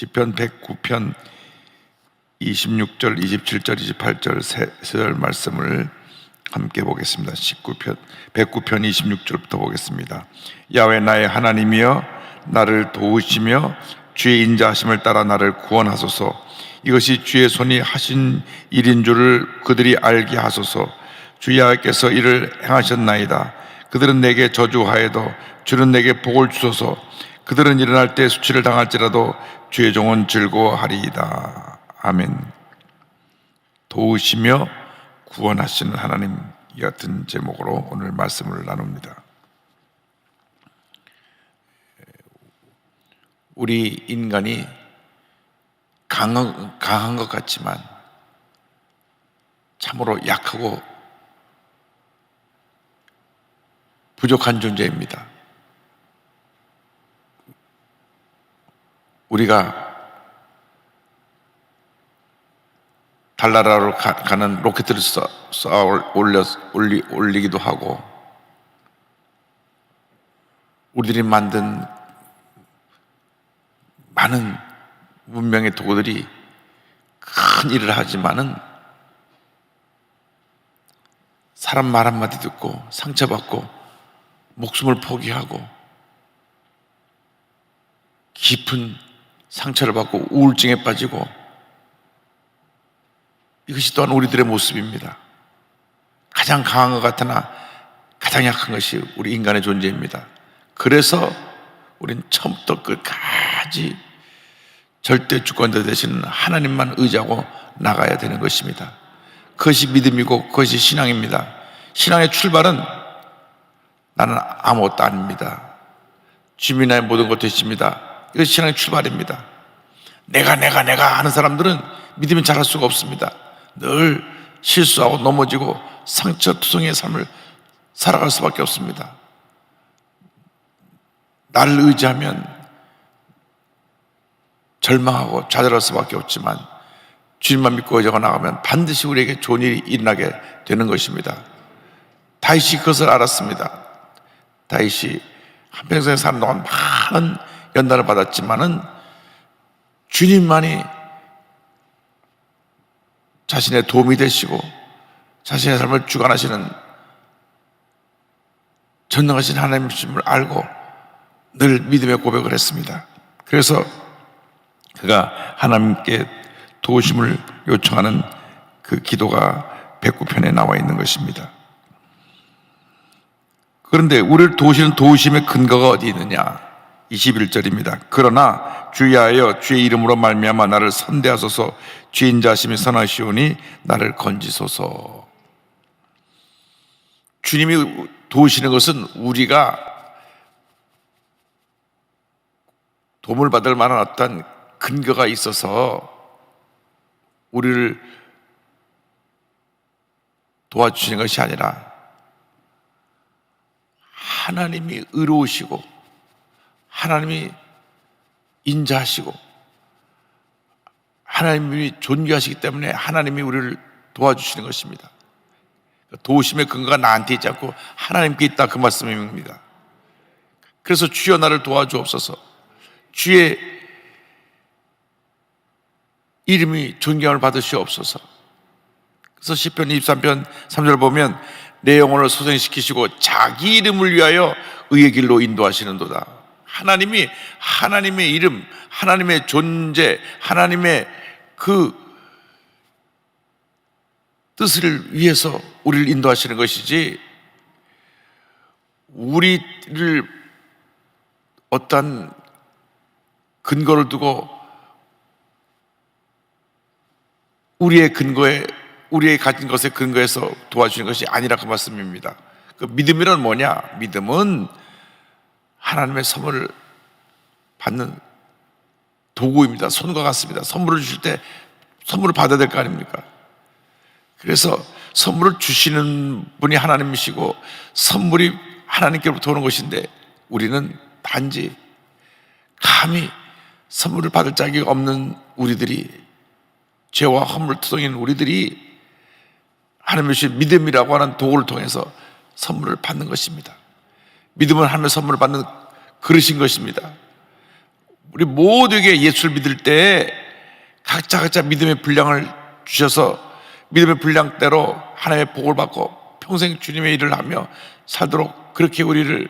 시편 109편 26절, 27절, 28절 세 말씀을 함께 보겠습니다. 109편 26절부터 보겠습니다. 야훼 나의 하나님이여 나를 도우시며 주의 인자하심을 따라 나를 구원하소서. 이것이 주의 손이 하신 일인 줄을 그들이 알게 하소서. 주 여호와께서 이를 행하셨나이다. 그들은 내게 저주하여도 주는 내게 복을 주소서. 그들은 일어날 때 수치를 당할지라도 주의 종은 즐거워하리이다. 아멘. 도우시며 구원하시는 하나님, 이 같은 제목으로 오늘 말씀을 나눕니다. 우리 인간이 강한 것 같지만 참으로 약하고 부족한 존재입니다. 우리가 달나라로 가는 로켓을 올리기도 하고, 우리들이 만든 많은 문명의 도구들이 큰 일을 하지만은 사람 말 한마디 듣고 상처받고 목숨을 포기하고 깊은 상처를 받고 우울증에 빠지고, 이것이 또한 우리들의 모습입니다. 가장 강한 것 같으나 가장 약한 것이 우리 인간의 존재입니다. 그래서 우린 처음부터 끝까지 절대 주권자 되시는 하나님만 의지하고 나가야 되는 것입니다. 그것이 믿음이고 그것이 신앙입니다. 신앙의 출발은 나는 아무것도 아닙니다, 주님이 모든 것 되십니다. 이것이 신앙의 출발입니다. 내가 하는 사람들은 믿음이 자랄 수가 없습니다. 늘 실수하고 넘어지고 상처투성이의 삶을 살아갈 수밖에 없습니다. 나를 의지하면 절망하고 좌절할 수밖에 없지만 주님만 믿고 의지하고 나가면 반드시 우리에게 좋은 일이 일어나게 되는 것입니다. 다윗이 그것을 알았습니다. 다윗이 한평생에 사는 동안 많은 연단을 받았지만은 주님만이 자신의 도움이 되시고 자신의 삶을 주관하시는 전능하신 하나님이심을 알고 늘 믿음의 고백을 했습니다. 그래서 그가 하나님께 도우심을 요청하는 그 기도가 109편에 나와 있는 것입니다. 그런데 우리를 도우시는 도우심의 근거가 어디 있느냐? 21절입니다. 그러나 주야하여 주의 이름으로 말미암아 나를 선대하소서. 주의 인자하심이 선하시오니 나를 건지소서. 주님이 도우시는 것은 우리가 도움을 받을 만한 어떤 근거가 있어서 우리를 도와주시는 것이 아니라 하나님이 의로우시고 하나님이 인자하시고 하나님이 존귀하시기 때문에 하나님이 우리를 도와주시는 것입니다. 도우심의 근거가 나한테 있지 않고 하나님께 있다, 그 말씀입니다. 그래서 주여 나를 도와주옵소서. 주의 이름이 존경을 받으시옵소서. 그래서 시편 23편 3절 보면 내 영혼을 소생시키시고 자기 이름을 위하여 의의 길로 인도하시는도다. 하나님이 하나님의 이름, 하나님의 존재, 하나님의 그 뜻을 위해서 우리를 인도하시는 것이지, 우리를 어떤 근거를 두고 우리의 가진 것에 근거해서 도와주는 것이 아니라 그 말씀입니다. 그 믿음이란 뭐냐? 믿음은 하나님의 선물을 받는 도구입니다. 손과 같습니다. 선물을 주실 때 선물을 받아야 될 거 아닙니까? 그래서 선물을 주시는 분이 하나님이시고 선물이 하나님께로부터 오는 것인데, 우리는 단지 감히 선물을 받을 자격이 없는 우리들이, 죄와 허물투성이인 우리들이 하나님의 주신 믿음이라고 하는 도구를 통해서 선물을 받는 것입니다. 믿음은 하나님의 선물을 받는 그릇인 것입니다. 우리 모두에게 예수를 믿을 때 각자 믿음의 분량을 주셔서 믿음의 분량대로 하나님의 복을 받고 평생 주님의 일을 하며 살도록 그렇게 우리를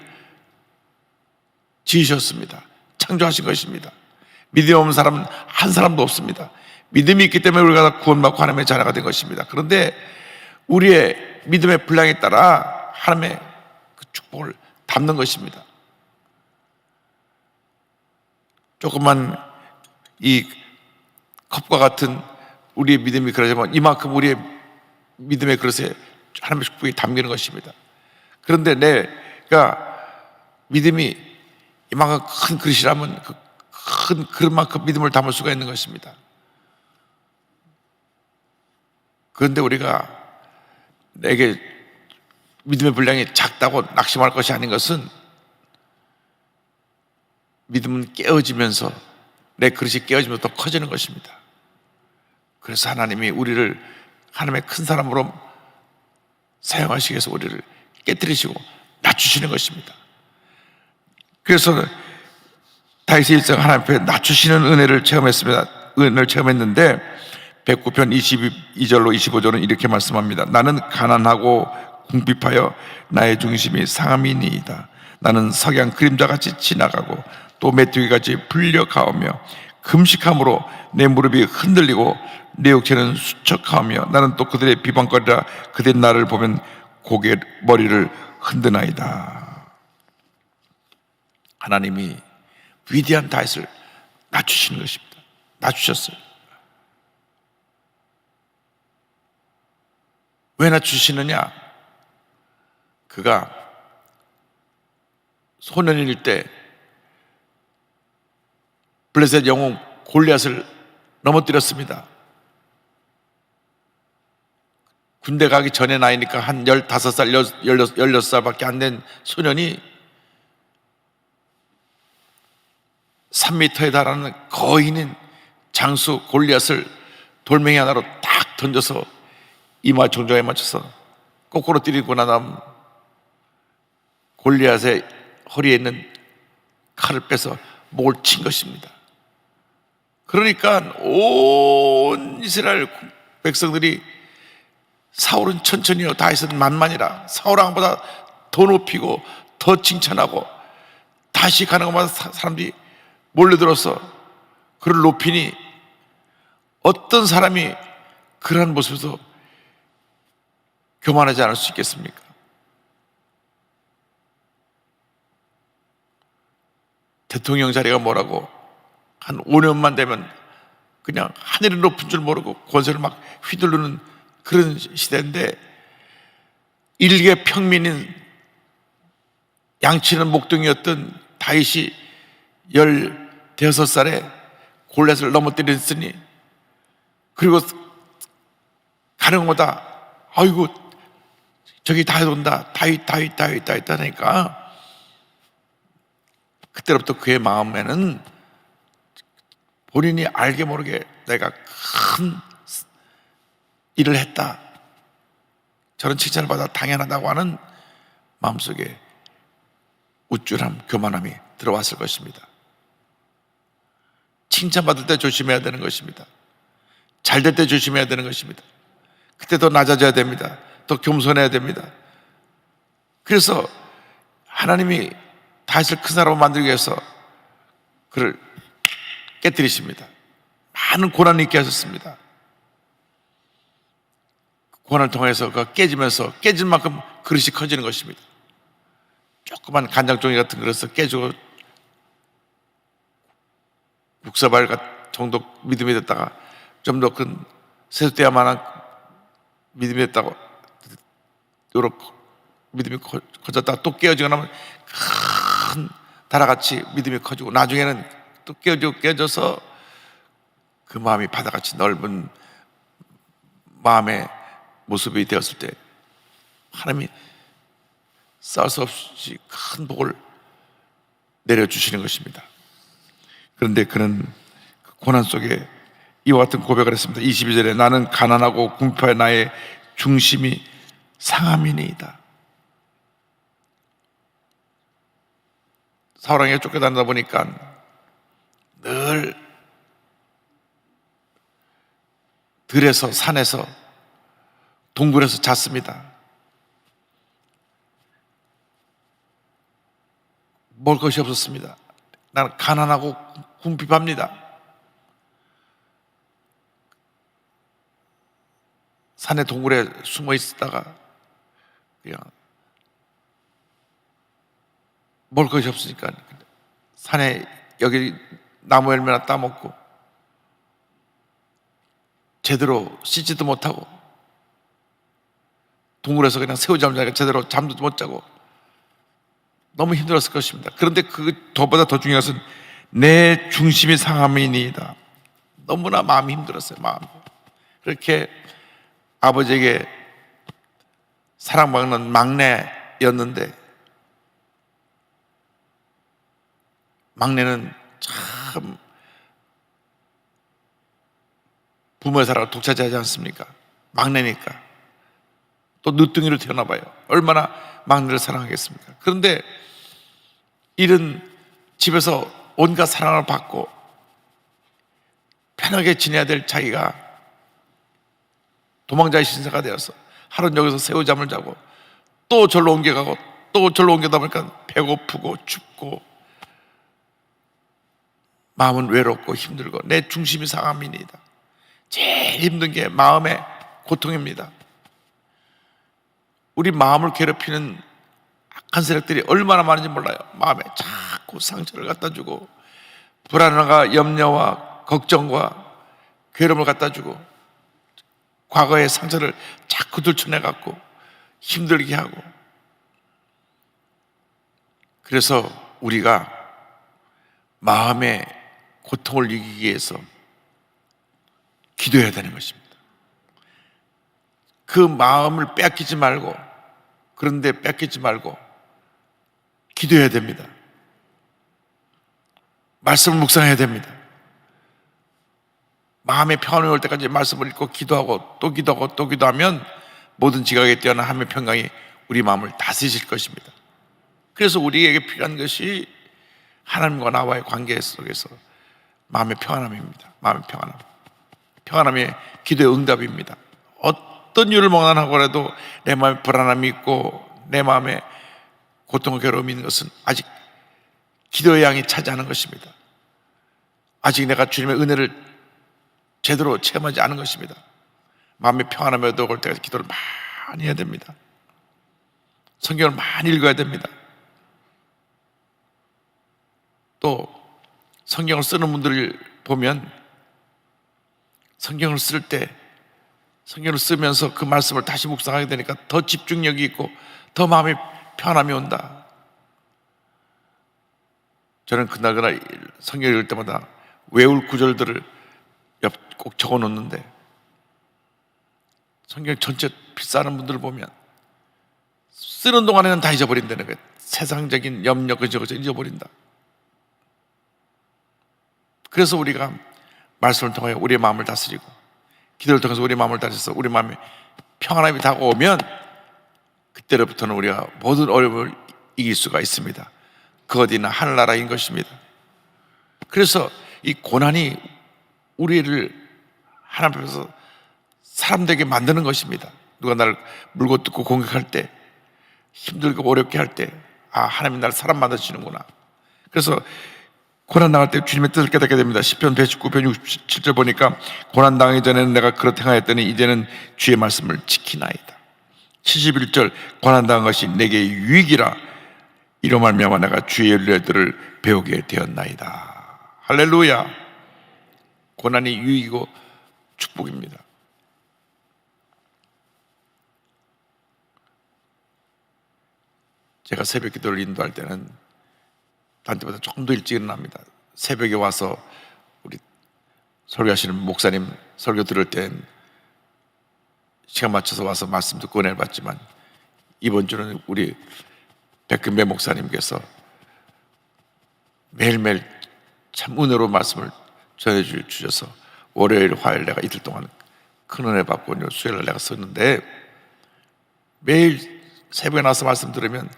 지으셨습니다. 창조하신 것입니다. 믿음이 없는 사람은 한 사람도 없습니다. 믿음이 있기 때문에 우리가 구원받고 하나님의 자녀가 된 것입니다. 그런데 우리의 믿음의 분량에 따라 하나님의 그 축복을 담는 것입니다. 조금만 이 컵과 같은 우리의 믿음이 그러자면 이만큼 우리의 믿음의 그릇에 하나님의 축복이 담기는 것입니다. 그런데 내가 믿음이 이만큼 큰 그릇이라면 그 큰 그릇만큼 믿음을 담을 수가 있는 것입니다. 그런데 우리가 내게 믿음의 분량이 작다고 낙심할 것이 아닌 것은 믿음은 깨어지면서 내 그릇이 깨어지면서 더 커지는 것입니다. 그래서 하나님이 우리를 하나님의 큰 사람으로 사용하시기 위해서 우리를 깨뜨리시고 낮추시는 것입니다. 그래서 다윗의 일생 하나님 앞에 낮추시는 은혜를 체험했습니다. 은혜를 체험했는데 109편 22절로 25절은 이렇게 말씀합니다. 나는 가난하고 궁핍하여 나의 중심이 상함이니이다. 나는 석양 그림자같이 지나가고 또 메뚜기같이 불려가오며 금식함으로 내 무릎이 흔들리고 내 육체는 수척하며 나는 또 그들의 비방거리라 그들 나를 보면 고개 머리를 흔드나이다. 하나님이 위대한 다윗을 낮추시는 것입니다. 낮추셨어요. 왜 낮추시느냐? 그가 소년일 때 블레셋 영웅 골리앗을 넘어뜨렸습니다. 군대 가기 전에 나이니까 한 15살, 16살밖에 안 된 소년이 3m에 달하는 거인인 장수 골리앗을 돌멩이 하나로 딱 던져서 이마 정정에 맞춰서 거꾸로 때리고 난 다음 골리앗의 허리에 있는 칼을 빼서 목을 친 것입니다. 그러니까 온 이스라엘 백성들이 사울은 천천히요 다윗은 만만이라 사울 왕보다 더 높이고 더 칭찬하고 다시 가는 것마다 사람들이 몰려들어서 그를 높이니 어떤 사람이 그러한 모습에서 교만하지 않을 수 있겠습니까? 대통령 자리가 뭐라고 한 5년만 되면 그냥 하늘이 높은 줄 모르고 권세를 막 휘두르는 그런 시대인데 일개 평민인 양치는 목동이었던 다윗이 15살에 골리앗을 넘어뜨렸으니 그리고 가는 것마다 아이고 저기 다윗 온다 다윗 하니까 그때부터 그의 마음에는 본인이 알게 모르게 내가 큰 일을 했다 저런 칭찬을 받아 당연하다고 하는 마음속에 우쭐함, 교만함이 들어왔을 것입니다. 칭찬받을 때 조심해야 되는 것입니다. 잘 될 때 조심해야 되는 것입니다. 그때 더 낮아져야 됩니다. 더 겸손해야 됩니다. 그래서 하나님이 다윗을 큰 사람으로 만들기 위해서 그를 깨뜨리십니다. 많은 고난을 있게 하셨습니다. 고난을 통해서 그가 깨지면서 깨질 만큼 그릇이 커지는 것입니다. 조그만 간장종이 같은 그릇을 깨지고 국사발 정도 믿음이 됐다가 좀 더 큰 세숫대야만한 믿음이 됐다고 요렇게 믿음이 커졌다가 또 깨어지거나 하면 큰 다라같이 믿음이 커지고 나중에는 또 깨져서 그 마음이 바다같이 넓은 마음의 모습이 되었을 때 하나님이 쌀 수 없이 큰 복을 내려주시는 것입니다. 그런데 그는 고난 속에 이와 같은 고백을 했습니다. 22절에 나는 가난하고 궁핍하여 나의 중심이 상함이니이다. 사울왕에게 쫓겨다니다 보니까 늘 들에서 산에서 동굴에서 잤습니다. 먹을 것이 없었습니다. 나는 가난하고 궁핍합니다. 산의 동굴에 숨어 있다가 그냥 먹을 것이 없으니까 산에 여기 나무 열매나 따먹고 제대로 씻지도 못하고 동굴에서 그냥 새우잠 자니까 제대로 잠도 못 자고 너무 힘들었을 것입니다. 그런데 그보다 더 중요한 것은 내 중심이 상함이니이다. 너무나 마음이 힘들었어요. 마음이. 그렇게 아버지에게 사랑받는 막내였는데 막내는 참 부모의 사랑을 독차지하지 않습니까? 막내니까. 또 늦둥이로 태어나 봐요. 얼마나 막내를 사랑하겠습니까? 그런데 이런 집에서 온갖 사랑을 받고 편하게 지내야 될 자기가 도망자의 신세가 되어서 하루는 여기서 새우잠을 자고 또 절로 옮겨가고 또 절로 옮겨다 보니까 배고프고 춥고 마음은 외롭고 힘들고 내 중심이 상함이니이다. 제일 힘든 게 마음의 고통입니다. 우리 마음을 괴롭히는 악한 세력들이 얼마나 많은지 몰라요. 마음에 자꾸 상처를 갖다 주고 불안과 염려와 걱정과 괴로움을 갖다 주고 과거의 상처를 자꾸 들춰내 갖고 힘들게 하고, 그래서 우리가 마음의 고통을 이기기 위해서 기도해야 되는 것입니다. 그 마음을 뺏기지 말고, 그런데 뺏기지 말고 기도해야 됩니다. 말씀을 묵상해야 됩니다. 마음의 평안이 올 때까지 말씀을 읽고 기도하고 또 기도하고 또 기도하면 모든 지각에 뛰어난 하나님의 평강이 우리 마음을 다스리실 것입니다. 그래서 우리에게 필요한 것이 하나님과 나와의 관계 속에서 마음의 평안함입니다. 마음의 평안함. 평안함이 기도의 응답입니다. 어떤 이유를 mog난하고 해도 내 마음에 불안함이 있고 내 마음에 고통과 괴로움이 있는 것은 아직 기도의 양이 차지하는 것입니다. 아직 내가 주님의 은혜를 제대로 체험하지 않은 것입니다. 마음의 평안함이 얻어올 때까지 기도를 많이 해야 됩니다. 성경을 많이 읽어야 됩니다. 또 성경을 쓰는 분들을 보면 성경을 쓸 때 성경을 쓰면서 그 말씀을 다시 묵상하게 되니까 더 집중력이 있고 더 마음의 편함이 온다. 저는 그날 성경을 읽을 때마다 외울 구절들을 꼭 적어 놓는데, 성경 전체 필사하는 분들을 보면 쓰는 동안에는 다 잊어버린다는 거예요. 세상적인 염려 그저그저 잊어버린다. 그래서 우리가 말씀을 통하여 우리의 마음을 다스리고 기도를 통해서 우리의 마음을 다스려서 우리 마음에 평안함이 다가오면 그때로부터는 우리가 모든 어려움을 이길 수가 있습니다. 그 어디나 하늘나라인 것입니다. 그래서 이 고난이 우리를 하나님 앞에서 사람 되게 만드는 것입니다. 누가 나를 물고 뜯고 공격할 때, 힘들고 어렵게 할 때, 아, 하나님이 나를 사람 만드시는구나. 그래서 고난 당할 때 주님의 뜻을 깨닫게 됩니다. 시편 119편 67절 보니까 고난 당하기 전에는 내가 그렇게 행하였더니 이제는 주의 말씀을 지키나이다. 71절 고난 당한 것이 내게 유익이라 이로 말미암아 내가 주의 윤례들을 배우게 되었나이다. 할렐루야. 고난이 유익이고 축복입니다. 제가 새벽 기도를 인도할 때는 다른 때보다 조금 더 일찍 일어납니다. 새벽에 와서 우리 설교하시는 목사님 설교 들을 땐 시간 맞춰서 와서 말씀 듣고 은혜를 받지만, 이번 주는 우리 백금배 목사님께서 매일매일 참 은혜로 말씀을 전해주셔서 월요일, 화요일 내가 이틀 동안 큰 은혜 받고 수요일날 내가 썼는데, 매일 새벽에 나와서 말씀 들으면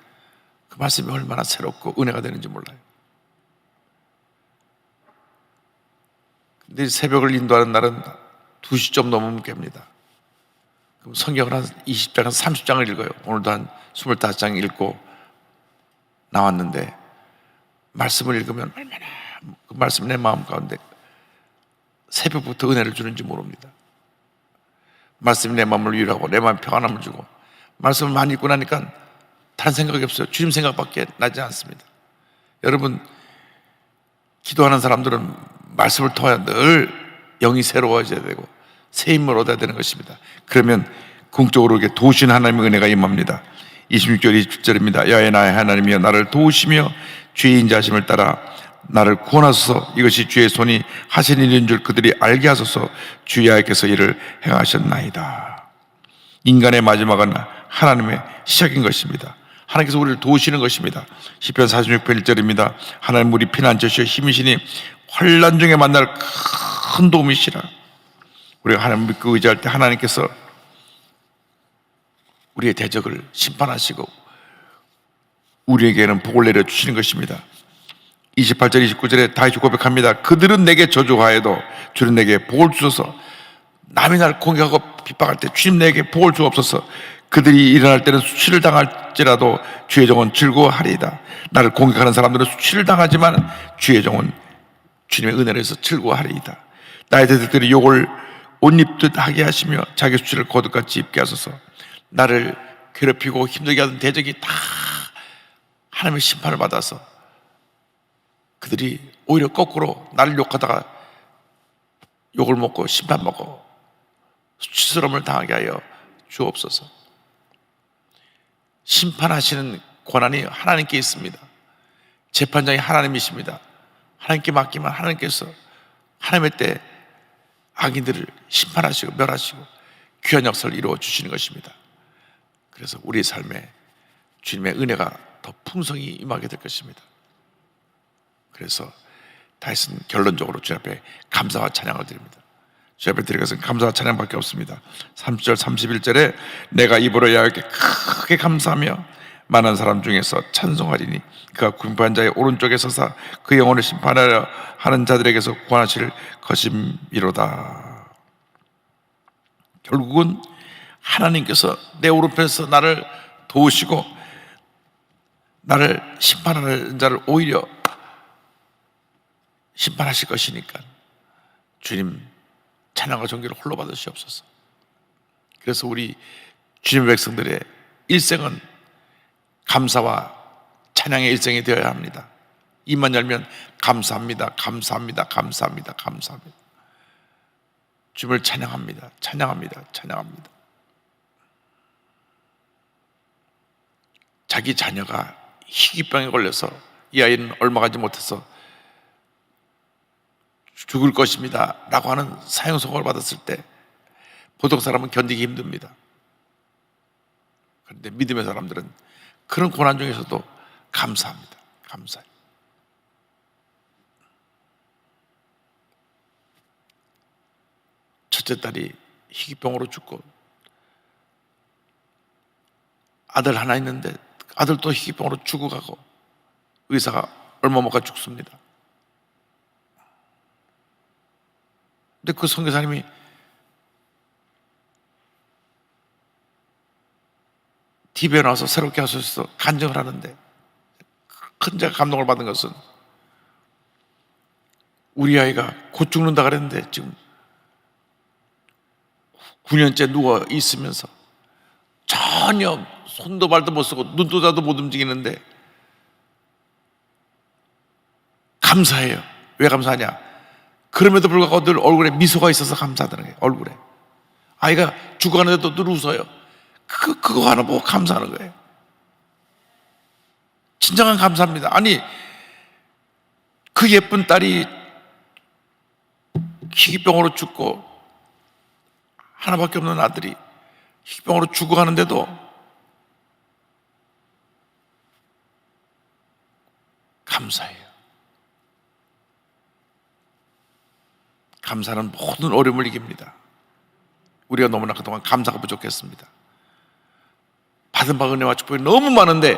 그 말씀이 얼마나 새롭고 은혜가 되는지 몰라요. 근데 새벽을 인도하는 날은 2시쯤 넘으면 깹니다. 그럼 성경을 한 20장, 30장을 읽어요. 오늘도 한 25장 읽고 나왔는데, 말씀을 읽으면 얼마나 그 말씀이 내 마음 가운데 새벽부터 은혜를 주는지 모릅니다. 말씀이 내 마음을 위로하고 내 마음에 평안함을 주고, 말씀을 많이 읽고 나니까 다른 생각이 없어요. 주님 생각밖에 나지 않습니다. 여러분, 기도하는 사람들은 말씀을 통해 늘 영이 새로워져야 되고 새 힘을 얻어야 되는 것입니다. 그러면 궁극적으로 이렇게 도우시는 하나님의 은혜가 임합니다. 26절 27절입니다. 야외 나의 하나님이여 나를 도우시며 주의 인자하심을 따라 나를 구원하소서. 이것이 주의 손이 하신 일인 줄 그들이 알게 하소서. 주 여호와께서 이를 행하셨나이다. 인간의 마지막은 하나님의 시작인 것입니다. 하나님께서 우리를 도우시는 것입니다. 시편 46편 1절입니다. 하나님 우리 피난처시여 힘이시니 환난 중에 만날 큰 도움이시라. 우리가 하나님 믿고 의지할 때 하나님께서 우리의 대적을 심판하시고 우리에게는 복을 내려주시는 것입니다. 28절 29절에 다윗이 고백합니다. 그들은 내게 저주하여도 주는 내게 복을 주소서. 남이 나를 공격하고 핍박할 때 주님 내게 복을 주옵소서. 그들이 일어날 때는 수치를 당할지라도 주의 종은 즐거워하리이다. 나를 공격하는 사람들은 수치를 당하지만 주의 종은 주님의 은혜를 해서 즐거워하리이다. 나의 대적들이 욕을 옷 입듯 하게 하시며 자기 수치를 거듭같이 입게 하소서. 나를 괴롭히고 힘들게 하던 대적이 다 하나님의 심판을 받아서 그들이 오히려 거꾸로 나를 욕하다가 욕을 먹고 심판 먹고 수치스러움을 당하게 하여 주옵소서. 심판하시는 권한이 하나님께 있습니다. 재판장이 하나님이십니다. 하나님께 맡기면 하나님께서 하나님의 때 악인들을 심판하시고 멸하시고 귀한 역사를 이루어 주시는 것입니다. 그래서 우리 삶에 주님의 은혜가 더 풍성히 임하게 될 것입니다. 그래서 다윗은 결론적으로 주님 앞에 감사와 찬양을 드립니다. 주님 앞에 드릴 것은 감사와 찬양밖에 없습니다. 30절 31절에 내가 입으로 여호와께 크게 감사하며 많은 사람 중에서 찬송하리니 그가 궁핍한 자의 오른쪽에 서사 그 영혼을 심판하려 하는 자들에게서 구원하실 것임이로다. 결국은 하나님께서 내 오른편에서 나를 도우시고 나를 심판하는 자를 오히려 심판하실 것이니까 주님 찬양과 존귀를 홀로 받으시옵소서. 그래서 우리 주님의 백성들의 일생은 감사와 찬양의 일생이 되어야 합니다. 입만 열면 감사합니다, 감사합니다, 감사합니다, 감사합니다. 주님을 찬양합니다, 찬양합니다, 찬양합니다. 자기 자녀가 희귀병에 걸려서 이 아이는 얼마 가지 못해서 죽을 것입니다 라고 하는 사형선고를 받았을 때 보통 사람은 견디기 힘듭니다. 그런데 믿음의 사람들은 그런 고난 중에서도 감사합니다. 감사해요. 첫째 딸이 희귀병으로 죽고 아들 하나 있는데 아들도 희귀병으로 죽어가고 의사가 얼마 못 가 죽습니다. 근데 그 선교사님이 TV에 나와서 새롭게 하셔서 간증을 하는데 큰 제가 감동을 받은 것은 우리 아이가 곧 죽는다 그랬는데 지금 9년째 누워 있으면서 전혀 손도 발도 못 쓰고 눈도 자도 못 움직이는데 감사해요. 왜 감사하냐? 그럼에도 불구하고 늘 얼굴에 미소가 있어서 감사하다는 거예요. 얼굴에 아이가 죽어가는데도 늘 웃어요. 그거 하나 보고 감사하는 거예요. 진정한 감사입니다. 아니 그 예쁜 딸이 희귀병으로 죽고 하나밖에 없는 아들이 희귀병으로 죽어가는데도 감사해요. 감사는 모든 어려움을 이깁니다. 우리가 너무나 그동안 감사가 부족했습니다. 받은 바 은혜와 축복이 너무 많은데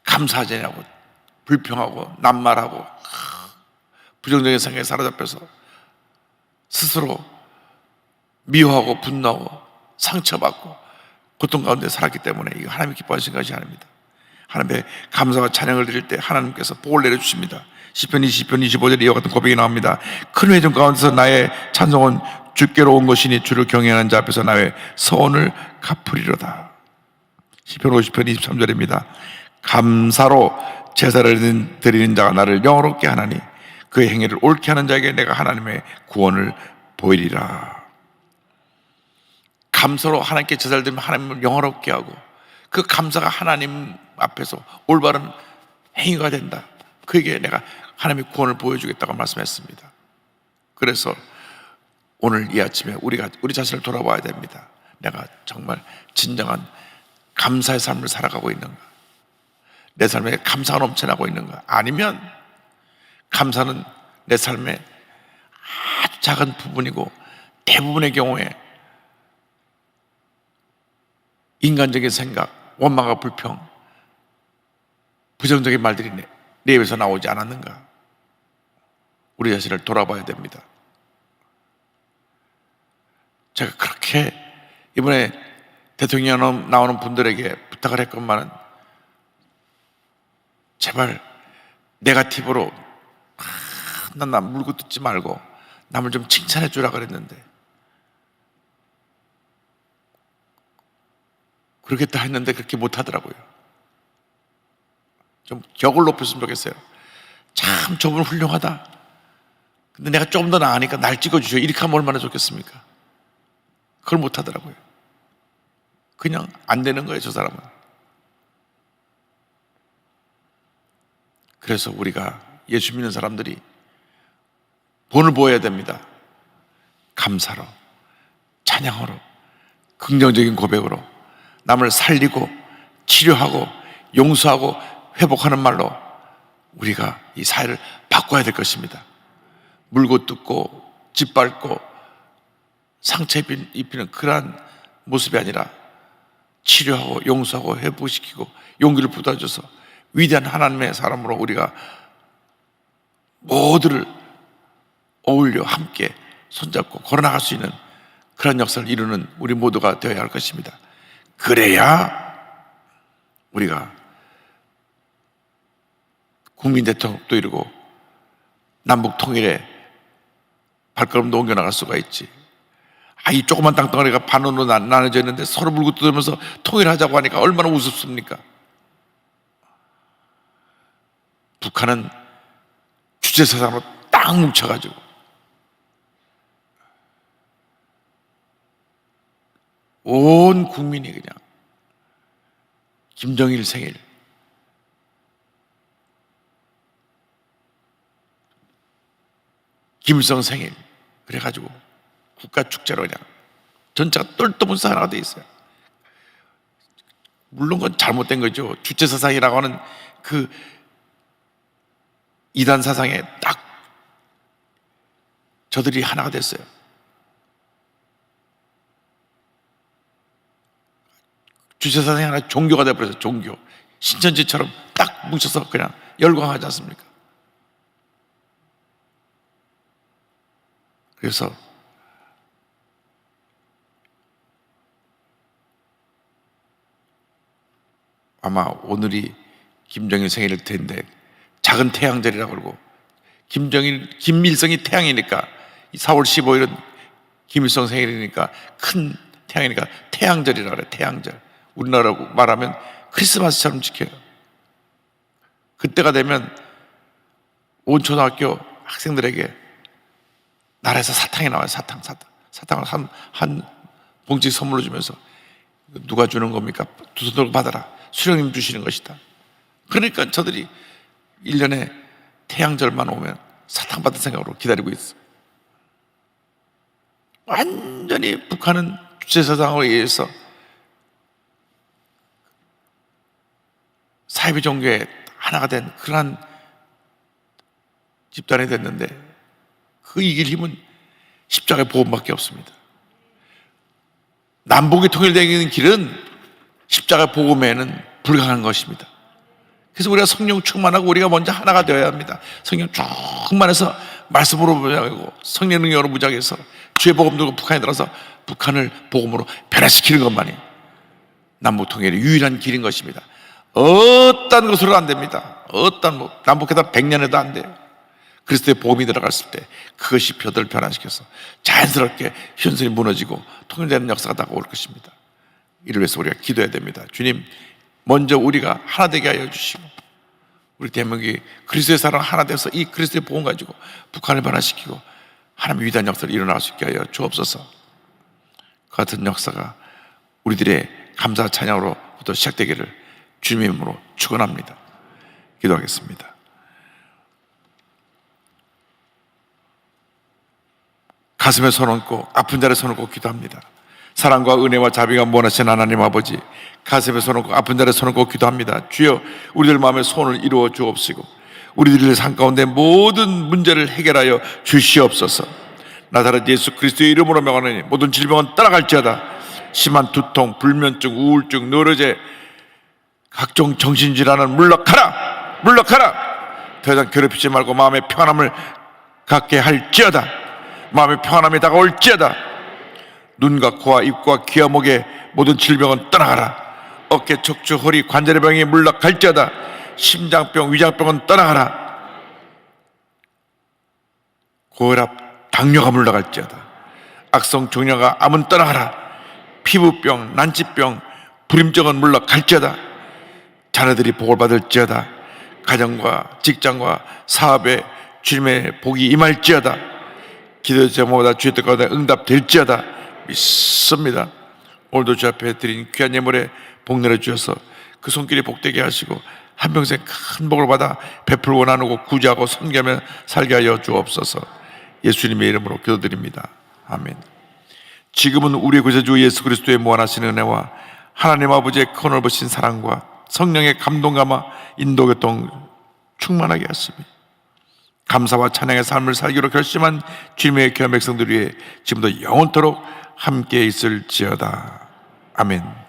감사하지 않냐고 불평하고 낱말하고 부정적인 생각에 사로잡혀서 스스로 미워하고 분노하고 상처받고 고통 가운데 살았기 때문에 이거 하나님이 기뻐하시는 것이 아닙니다. 하나님의 감사와 찬양을 드릴 때 하나님께서 복을 내려주십니다. 시편 20편 25절에 이와 같은 고백이 나옵니다. 큰 회중 가운데서 나의 찬송은 주께로 온 것이니 주를 경외하는 자 앞에서 나의 서원을 갚으리로다. 시편 50편 23절입니다. 감사로 제사를 드리는 자가 나를 영화롭게 하나니 그의 행위를 옳게 하는 자에게 내가 하나님의 구원을 보이리라. 감사로 하나님께 제사를 드리면 하나님을 영화롭게 하고 그 감사가 하나님 앞에서 올바른 행위가 된다. 그에게 내가 하나님의 구원을 보여주겠다고 말씀했습니다. 그래서 오늘 이 아침에 우리 자신을 돌아봐야 됩니다. 내가 정말 진정한 감사의 삶을 살아가고 있는가? 내 삶에 감사가 넘쳐나고 있는가? 아니면 감사는 내 삶의 아주 작은 부분이고 대부분의 경우에 인간적인 생각, 원망과 불평, 부정적인 말들이 내 입에서 나오지 않았는가? 우리 자신을 돌아봐야 됩니다. 제가 그렇게 이번에 대통령 나오는 분들에게 부탁을 했건만은 제발 네거티브로 남 물고 뜯지 말고 남을 좀 칭찬해 주라 그랬는데 그러겠다 했는데 그렇게 못하더라고요. 좀 격을 높였으면 좋겠어요. 참 저분 훌륭하다. 근데 내가 조금 더 나으니까 날 찍어주죠. 이렇게 하면 얼마나 좋겠습니까? 그걸 못하더라고요. 그냥 안 되는 거예요, 저 사람은. 그래서 우리가 예수 믿는 사람들이 본을 보여야 됩니다. 감사로, 찬양으로, 긍정적인 고백으로 남을 살리고 치료하고 용서하고 회복하는 말로 우리가 이 사회를 바꿔야 될 것입니다. 물고 뜯고 짓밟고 상처 입히는 그러한 모습이 아니라 치료하고 용서하고 회복시키고 용기를 북돋아줘서 위대한 하나님의 사람으로 우리가 모두를 어울려 함께 손잡고 걸어나갈 수 있는 그런 역사를 이루는 우리 모두가 되어야 할 것입니다. 그래야 우리가 국민 대통령도 이루고 남북 통일에 발걸음도 옮겨나갈 수가 있지. 이 조그만 땅덩어리가 반으로 나눠져 있는데 서로 물고 뜯으면서 통일하자고 하니까 얼마나 우습습니까? 북한은 주체사상으로 딱 뭉쳐가지고 온 국민이 그냥 김정일 생일, 김일성 생일 그래가지고 국가 축제로 그냥 전체가 똘똘문서 하나가 돼 있어요. 물론 그건 잘못된 거죠. 주체사상이라고 하는 그 이단 사상에 딱 저들이 하나가 됐어요. 주체사상이 하나 종교가 되어버려서 종교 신천지처럼 딱 뭉쳐서 그냥 열광하지 않습니까? 그래서 아마 오늘이 김정일 생일일 텐데 작은 태양절이라고 그러고 김일성이 태양이니까 4월 15일은 김일성 생일이니까 큰 태양이니까 태양절이라고 그래요. 태양절. 우리나라로 말하면 크리스마스처럼 지켜요. 그때가 되면 온 초등학교 학생들에게 나라에서 사탕이 나와요. 사탕을 한 봉지 선물로 주면서 누가 주는 겁니까? 두 손 들고 받아라. 수령님 주시는 것이다. 그러니까 저들이 1년에 태양절만 오면 사탕 받은 생각으로 기다리고 있어. 완전히 북한은 주체사상에 의해서 사이비 종교에 하나가 된 그러한 집단이 됐는데 그 이길 힘은 십자가의 복음밖에 없습니다. 남북이 통일되는 길은 십자가의 복음에는 불가능한 것입니다. 그래서 우리가 성령 충만하고 우리가 먼저 하나가 되어야 합니다. 성령 충만해서 말씀으로 무장하고 성령 능력으로 무장해서 주의 복음 들고 북한에 들어서 북한을 복음으로 변화시키는 것만이 남북 통일의 유일한 길인 것입니다. 어떤 것으로 안 됩니다. 남북해도 100년에도 안 돼요. 그리스도의 복음이 들어갔을 때 그것이 표들을 변화시켜서 자연스럽게 현실이 무너지고 통일되는 역사가 다가올 것입니다. 이를 위해서 우리가 기도해야 됩니다. 주님, 먼저 우리가 하나 되게 하여 주시고 우리 대한민국이 그리스도의 사랑 하나 돼서 이 그리스도의 복음 가지고 북한을 변화시키고 하나님의 위대한 역사를 일어날 수 있게 하여 주옵소서. 그 같은 역사가 우리들의 감사 찬양으로부터 시작되기를 주님의 이름으로 축원합니다. 기도하겠습니다. 가슴에 손 얹고 아픈 자리에 손 얹고 기도합니다. 사랑과 은혜와 자비가 원하시는 하나님 아버지, 가슴에 손 얹고 아픈 자리에 손 얹고 기도합니다. 주여, 우리들 마음의 소원을 이루어 주옵시고 우리들의 삶 가운데 모든 문제를 해결하여 주시옵소서. 나사렛 예수 그리스도의 이름으로 명하노니 모든 질병은 떠나갈지어다. 심한 두통, 불면증, 우울증, 노르제, 각종 정신질환은 물러가라! 물러가라! 더 이상 괴롭히지 말고 마음의 평안함을 갖게 할지어다. 마음의 평안함이 다가올지어다. 눈과 코와 입과 귀와 목의 모든 질병은 떠나가라. 어깨, 척추, 허리, 관절의 병이 물러갈지어다. 심장병, 위장병은 떠나가라. 고혈압, 당뇨가 물러갈지어다. 악성 종양과 암은 떠나가라. 피부병, 난치병, 불임증은 물러갈지어다. 자녀들이 복을 받을지어다. 가정과 직장과 사업에 주님의 복이 임할지어다. 기도 제목보다 주의 뜻보다 응답될지어다. 믿습니다. 오늘도 주 앞에 드린 귀한 예물에 복 내려주셔서 그 손길이 복되게 하시고 한평생 큰 복을 받아 베풀고 나누고 구제하고 섬기며 살게 하여 주옵소서. 예수님의 이름으로 기도드립니다. 아멘. 지금은 우리의 구세주 예수 그리스도의 무한하신 은혜와 하나님 아버지의 큰 넓으신 사랑과 성령의 감동감화 인도교통 충만하게 하시며 감사와 찬양의 삶을 살기로 결심한 주님의 귀한 백성들 위해 지금도 영원토록 함께 있을지어다. 아멘.